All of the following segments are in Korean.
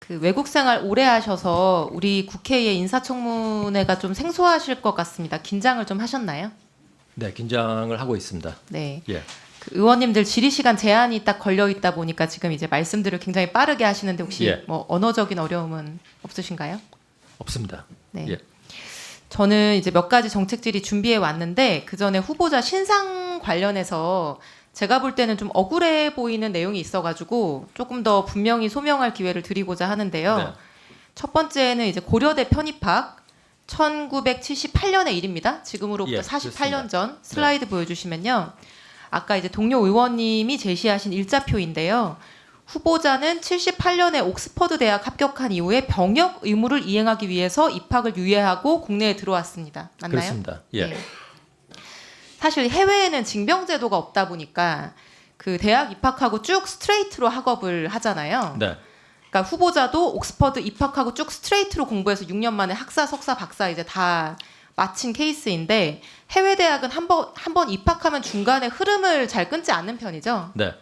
그 외국 생활 오래 하셔서 우리 국회의 인사청문회가 좀 생소하실 것 같습니다. 긴장을 좀 하셨나요? 네, 긴장을 하고 있습니다. 네. 예. 그 의원님들 질의 시간 제한이 딱 걸려 있다 보니까 지금 이제 말씀들을 굉장히 빠르게 하시는데 혹시 예. 뭐 언어적인 어려움은 없으신가요? 없습니다. 네. 예. 저는 이제 몇 가지 정책 질의 준비해 왔는데 그 전에 후보자 신상 관련해서 제가 볼 때는 좀 억울해 보이는 내용이 있어가지고 조금 더 분명히 소명할 기회를 드리고자 하는데요. 네. 첫 번째는 이제 고려대 편입학 1978년의 일입니다. 지금으로부터 예, 48년 그렇습니다. 전 슬라이드 보여주시면요. 아까 이제 동료 의원님이 제시하신 일자표인데요. 후보자는 78년에 옥스퍼드 대학 합격한 이후에 병역 의무를 이행하기 위해서 입학을 유예하고 국내에 들어왔습니다. 맞나요? 그렇습니다. 예. 네. 사실 해외에는 징병 제도가 없다 보니까 그 대학 입학하고 쭉 스트레이트로 학업을 하잖아요. 네. 그러니까 후보자도 옥스퍼드 입학하고 쭉 스트레이트로 공부해서 6년 만에 학사, 석사, 박사 이제 다 마친 케이스인데 해외 대학은 한 번 입학하면 중간에 흐름을 잘 끊지 않는 편이죠. 네.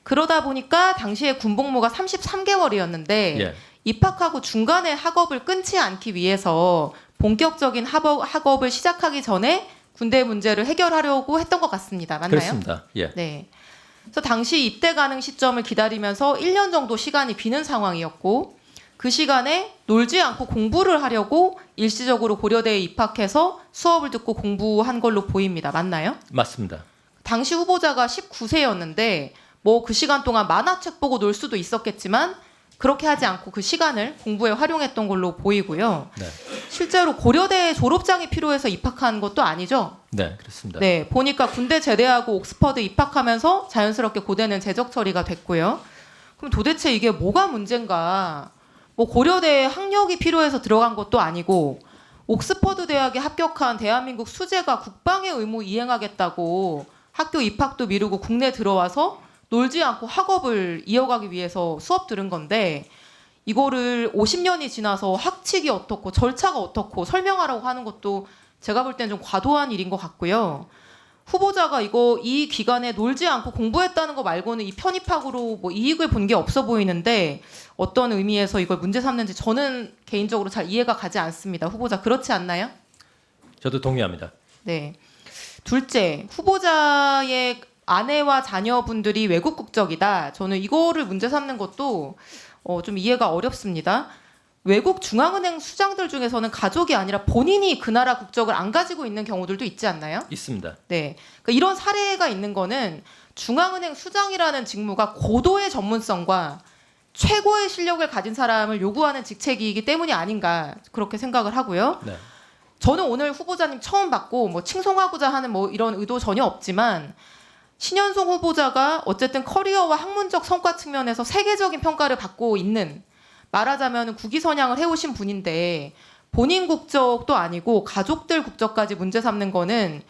그러다 보니까 당시에 군복무가 33개월이었는데 예. 입학하고 중간에 학업을 끊지 않기 위해서 본격적인 학업을 시작하기 전에 군대 문제를 해결하려고 했던 것 같습니다. 맞나요? 그렇습니다. 예. 네. 그래서 당시 입대 가능 시점을 기다리면서 1년 정도 시간이 비는 상황이었고 그 시간에 놀지 않고 공부를 하려고 일시적으로 고려대에 입학해서 수업을 듣고 공부한 걸로 보입니다. 맞나요? 맞습니다. 당시 후보자가 19세였는데 뭐 그 시간 동안 만화책 보고 놀 수도 있었겠지만 그렇게 하지 않고 그 시간을 공부에 활용했던 걸로 보이고요. 네. 실제로 고려대 졸업장이 필요해서 입학한 것도 아니죠. 네, 그렇습니다. 네, 보니까 군대 제대하고 옥스퍼드 입학하면서 자연스럽게 고대는 재적 처리가 됐고요. 그럼 도대체 이게 뭐가 문제인가? 뭐 고려대에 학력이 필요해서 들어간 것도 아니고 옥스퍼드 대학에 합격한 대한민국 수재가 국방의 의무 이행하겠다고 학교 입학도 미루고 국내 들어와서 놀지 않고 학업을 이어가기 위해서 수업 들은 건데 이거를 50년이 지나서 학칙이 어떻고 절차가 어떻고 설명하라고 하는 것도 제가 볼 때는 좀 과도한 일인 것 같고요. 후보자가 이 기간에 놀지 않고 공부했다는 거 말고는 이 편입학으로 뭐 이익을 본 게 없어 보이는데 어떤 의미에서 이걸 문제 삼는지 저는 개인적으로 잘 이해가 가지 않습니다. 후보자 그렇지 않나요? 저도 동의합니다. 네. 둘째, 후보자의 아내와 자녀분들이 외국 국적이다. 저는 이거를 문제 삼는 것도 좀 이해가 어렵습니다. 외국 중앙은행 수장들 중에서는 가족이 아니라 본인이 그 나라 국적을 안 가지고 있는 경우들도 있지 않나요? 있습니다. 네. 그러니까 이런 사례가 있는 거는 중앙은행 수장이라는 직무가 고도의 전문성과 최고의 실력을 가진 사람을 요구하는 직책이기 때문이 아닌가 그렇게 생각을 하고요. 네. 저는 오늘 후보자님 처음 봤고 뭐 칭송하고자 하는 뭐 이런 의도 전혀 없지만 신현송 후보자가 어쨌든 커리어와 학문적 성과 측면에서 세계적인 평가를 받고 있는 말하자면 국위선양을 해오신 분인데 본인 국적도 아니고 가족들 국적까지 문제 삼는 거는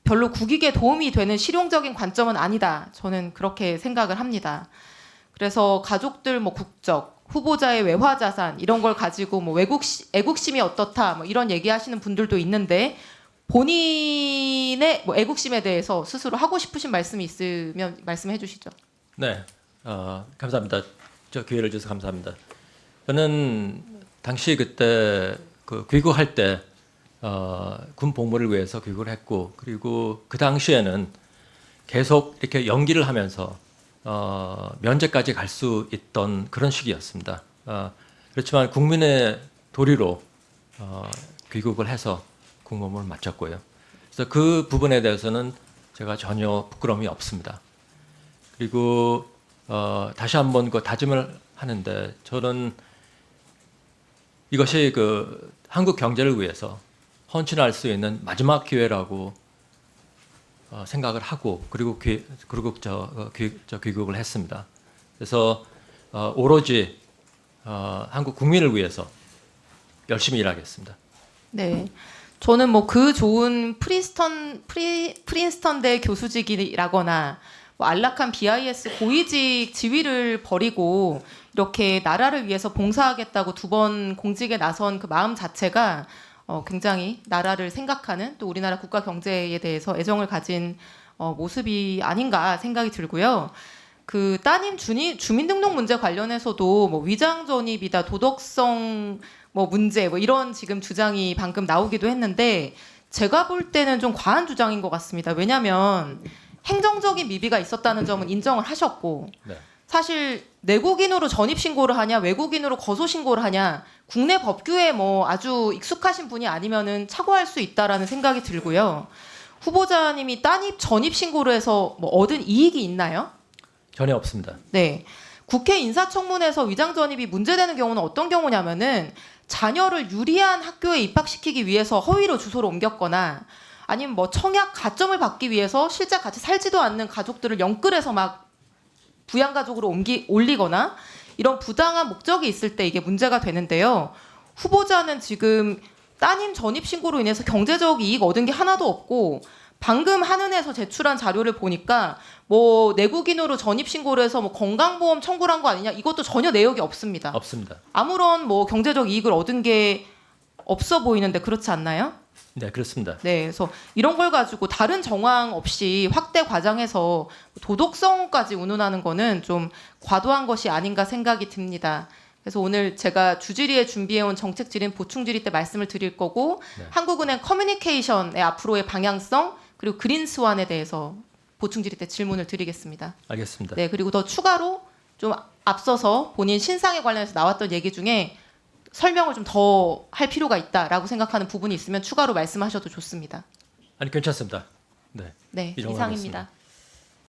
별로 국익에 도움이 되는 실용적인 관점은 아니다. 저는 그렇게 생각을 합니다. 그래서 가족들 뭐 국적, 후보자의 외화 자산 이런 걸 가지고 뭐 애국심이 어떻다 뭐 이런 얘기하시는 분들도 있는데 본인의 뭐 애국심에 대해서 스스로 하고 싶으신 말씀이 있으면 말씀해 주시죠. 네. 감사합니다. 저 기회를 주셔서 감사합니다. 저는 당시 그때 그 귀국할 때 군 복무를 위해서 귀국을 했고 그리고 그 당시에는 계속 이렇게 연기를 하면서 면제까지 갈 수 있던 그런 시기였습니다. 그렇지만 국민의 도리로 귀국을 해서 군복무를 마쳤고요. 그래서 그 부분에 대해서는 제가 전혀 부끄러움이 없습니다. 그리고 다시 한번 그 다짐을 하는데 저는 이것이 그 한국 경제를 위해서 헌신할 수 있는 마지막 기회라고 생각을 하고 그리고 귀국을 했습니다. 그래서 오로지 한국 국민을 위해서 열심히 일하겠습니다. 네. 저는 뭐 그 좋은 프린스턴대 교수직이라거나 뭐 안락한 BIS 고위직 지위를 버리고 이렇게 나라를 위해서 봉사하겠다고 2번 공직에 나선 그 마음 자체가 굉장히 나라를 생각하는 또 우리나라 국가 경제에 대해서 애정을 가진 모습이 아닌가 생각이 들고요. 그 따님 주민등록 문제 관련해서도 뭐 위장 전입이다, 도덕성 뭐 문제 뭐 이런 지금 주장이 방금 나오기도 했는데 제가 볼 때는 좀 과한 주장인 것 같습니다. 왜냐하면 행정적인 미비가 있었다는 점은 인정을 하셨고 네. 사실 내국인으로 전입 신고를 하냐 외국인으로 거소 신고를 하냐 국내 법규에 뭐 아주 익숙하신 분이 아니면은 착오할 수 있다라는 생각이 들고요. 후보자님이 따님 전입 신고를 해서 뭐 얻은 이익이 있나요? 전혀 없습니다. 네. 국회 인사청문회에서 위장 전입이 문제되는 경우는 어떤 경우냐면은 자녀를 유리한 학교에 입학시키기 위해서 허위로 주소를 옮겼거나 아니면 뭐 청약 가점을 받기 위해서 실제 같이 살지도 않는 가족들을 영끌해서 막 부양가족으로 올리거나 이런 부당한 목적이 있을 때 이게 문제가 되는데요. 후보자는 지금 따님 전입 신고로 인해서 경제적 이익 얻은 게 하나도 없고 방금 한은에서 제출한 자료를 보니까 뭐 내국인으로 전입 신고를 해서 뭐 건강보험 청구를 한 거 아니냐 이것도 전혀 내역이 없습니다. 없습니다. 아무런 뭐 경제적 이익을 얻은 게 없어 보이는데 그렇지 않나요? 네, 그렇습니다. 네, 그래서 이런 걸 가지고 다른 정황 없이 확대 과장해서 도덕성까지 운운하는 거는 좀 과도한 것이 아닌가 생각이 듭니다. 그래서 오늘 제가 주질의에 준비해온 정책 질의 보충 질의 때 말씀을 드릴 거고 네. 한국은행 커뮤니케이션의 앞으로의 방향성 그리고 그린스완에 대해서 보충 질의 때 질문을 드리겠습니다. 알겠습니다. 네, 그리고 더 추가로 좀 앞서서 본인 신상에 관련해서 나왔던 얘기 중에 설명을 좀 더 할 필요가 있다라고 생각하는 부분이 있으면 추가로 말씀하셔도 좋습니다. 아니 괜찮습니다. 네. 네, 이 정도 이상입니다.